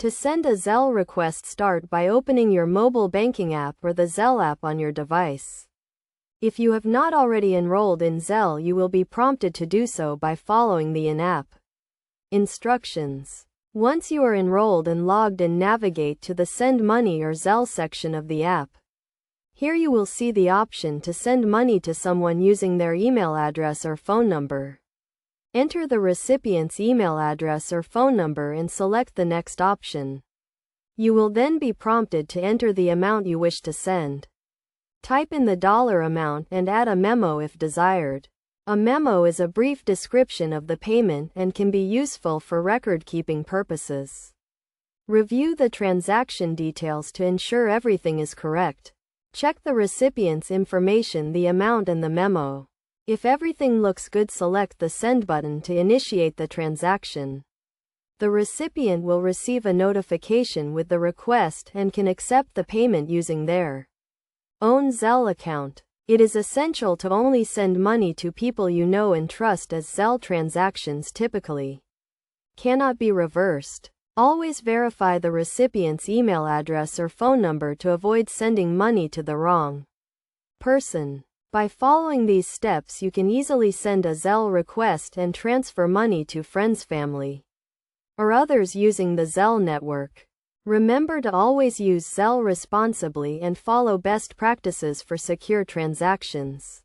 To send a Zelle request, start by opening your mobile banking app or the Zelle app on your device. If you have not already enrolled in Zelle, you will be prompted to do so by following the in-app instructions. Once you are enrolled and logged in, navigate to the Send Money or Zelle section of the app. Here you will see the option to send money to someone using their email address or phone number. Enter the recipient's email address or phone number and select the next option. You will then be prompted to enter the amount you wish to send. Type in the dollar amount and add a memo if desired. A memo is a brief description of the payment and can be useful for record-keeping purposes. Review the transaction details to ensure everything is correct. Check the recipient's information, the amount, and the memo. If everything looks good, select the Send button to initiate the transaction. The recipient will receive a notification with the request and can accept the payment using their own Zelle account. It is essential to only send money to people you know and trust, as Zelle transactions typically cannot be reversed. Always verify the recipient's email address or phone number to avoid sending money to the wrong person. By following these steps, you can easily send a Zelle request and transfer money to friends, family, or others using the Zelle network. Remember to always use Zelle responsibly and follow best practices for secure transactions.